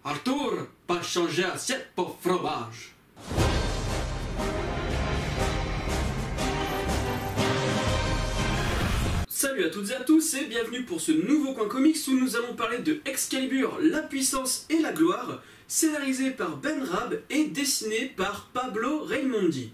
Arthur, pas changer assiette pour fromage. Salut à toutes et à tous et bienvenue pour ce nouveau coin comics où nous allons parler de Excalibur, la puissance et la gloire, scénarisé par Ben Raab et dessiné par Pablo Raimondi.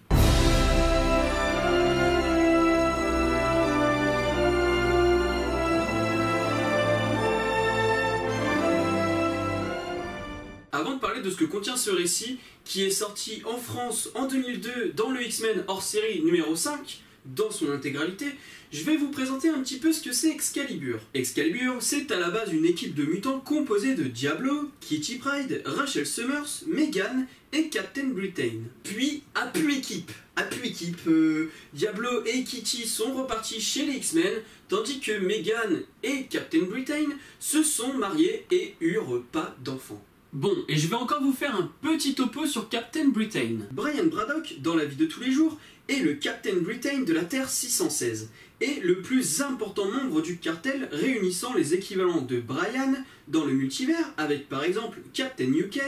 Avant de parler de ce que contient ce récit, qui est sorti en France en 2002 dans le X-Men hors série numéro 5, dans son intégralité, je vais vous présenter un petit peu ce que c'est Excalibur. Excalibur, c'est à la base une équipe de mutants composée de Diablo, Kitty Pryde, Rachel Summers, Meggan et Captain Britain. Puis, équipe, Diablo et Kitty sont repartis chez les X-Men, tandis que Meggan et Captain Britain se sont mariés et eurent pas d'enfants. Bon, et je vais encore vous faire un petit topo sur Captain Britain. Brian Braddock, dans la vie de tous les jours, est le Captain Britain de la Terre 616, et le plus important membre du cartel réunissant les équivalents de Brian dans le multivers, avec par exemple Captain UK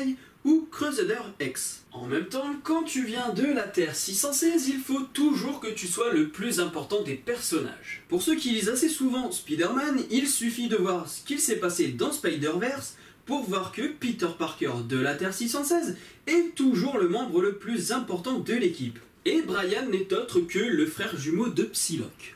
ou Crusader X. En même temps, quand tu viens de la Terre 616, il faut toujours que tu sois le plus important des personnages. Pour ceux qui lisent assez souvent Spider-Man, il suffit de voir ce qu'il s'est passé dans Spider-Verse pour voir que Peter Parker de la Terre 616 est toujours le membre le plus important de l'équipe. Et Brian n'est autre que le frère jumeau de Psylocke.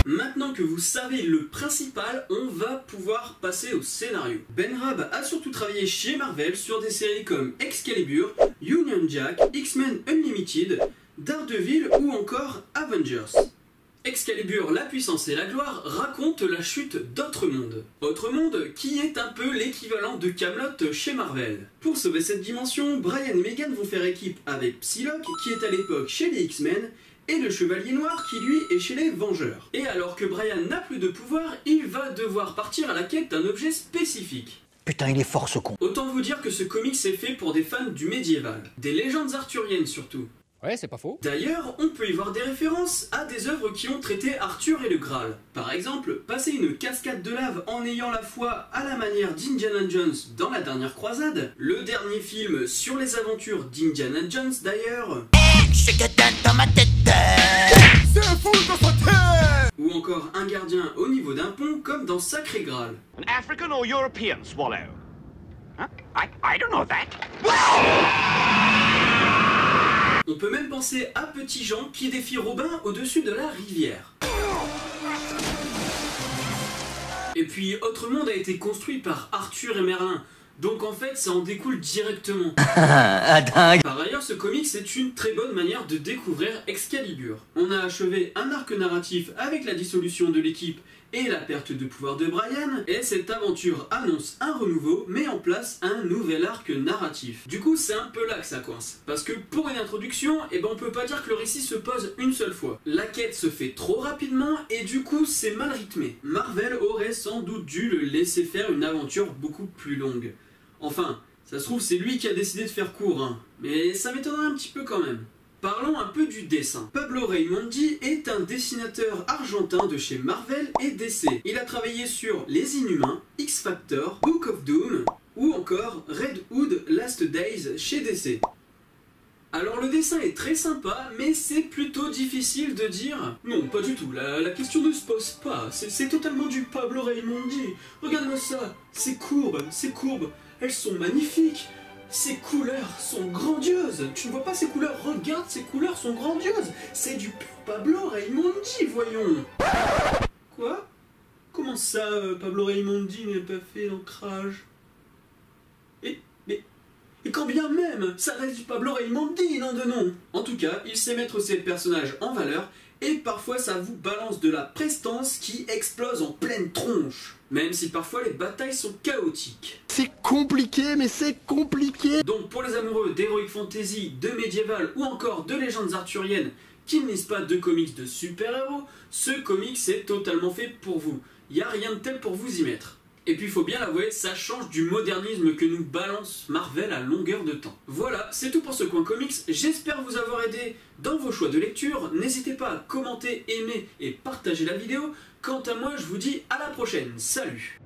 Maintenant que vous savez le principal, on va pouvoir passer au scénario. Ben Raab a surtout travaillé chez Marvel sur des séries comme Excalibur, Union Jack, X-Men Unlimited, Daredevil ou encore Avengers. Excalibur, la puissance et la gloire raconte la chute d'Autre-Monde. Autre-Monde qui est un peu l'équivalent de Camelot chez Marvel. Pour sauver cette dimension, Brian et Meggan vont faire équipe avec Psylocke qui est à l'époque chez les X-Men et le Chevalier Noir qui lui est chez les Vengeurs. Et alors que Brian n'a plus de pouvoir, il va devoir partir à la quête d'un objet spécifique. Putain, il est fort ce con. Autant vous dire que ce comics est fait pour des fans du médiéval, des légendes arthuriennes surtout. Ouais, c'est pas faux. D'ailleurs, on peut y voir des références à des œuvres qui ont traité Arthur et le Graal. Par exemple, passer une cascade de lave en ayant la foi à la manière d'Indiana Jones dans La Dernière Croisade, le dernier film sur les aventures d'Indiana Jones d'ailleurs, dans ma tête. C'est fou dans sa tête. ou encore un gardien au niveau d'un pont comme dans Sacré Graal. An African or European swallow? Huh? I don't know that. On peut même penser à Petit Jean qui défie Robin au-dessus de la rivière. Et puis, Autre-Monde a été construit par Arthur et Merlin, donc en fait ça en découle directement. Par ailleurs, ce comics est une très bonne manière de découvrir Excalibur. On a achevé un arc narratif avec la dissolution de l'équipe et la perte de pouvoir de Brian, et cette aventure annonce un renouveau, met en place un nouvel arc narratif. Du coup, c'est un peu là que ça coince. Parce que pour une introduction, on peut pas dire que le récit se pose une seule fois. La quête se fait trop rapidement, et du coup, c'est mal rythmé. Marvel aurait sans doute dû le laisser faire une aventure beaucoup plus longue. Enfin, ça se trouve, c'est lui qui a décidé de faire court, hein. Mais ça m'étonnerait un petit peu quand même. Parlons un peu du dessin. Pablo Raimondi est un dessinateur argentin de chez Marvel et DC. Il a travaillé sur Les Inhumains, X-Factor, Book of Doom ou encore Red Hood Last Days chez DC. Alors le dessin est très sympa, mais c'est plutôt difficile de dire... Non, pas du tout, la question ne se pose pas, c'est totalement du Pablo Raimondi. Regarde-moi ça, ces courbes, elles sont magnifiques. Ces couleurs sont grandioses. Tu ne vois pas ces couleurs? Regarde, ces couleurs sont grandioses. C'est du pur Pablo Raimondi, voyons. Quoi? Comment ça, Pablo Raimondi n'a pas fait l'ancrage? Et quand bien même, ça reste du Pablo Raimondi, non de non. En tout cas, il sait mettre ses personnages en valeur, et parfois ça vous balance de la prestance qui explose en pleine tronche. Même si parfois les batailles sont chaotiques. C'est compliqué, mais c'est compliqué. Donc pour les amoureux d'Heroic Fantasy, de médiéval ou encore de légendes arthuriennes qui ne lisent pas de comics de super-héros, ce comics est totalement fait pour vous. Il n'y a rien de tel pour vous y mettre. Et puis il faut bien l'avouer, ça change du modernisme que nous balance Marvel à longueur de temps. Voilà, c'est tout pour ce coin comics, j'espère vous avoir aidé dans vos choix de lecture. N'hésitez pas à commenter, aimer et partager la vidéo. Quant à moi, je vous dis à la prochaine, salut!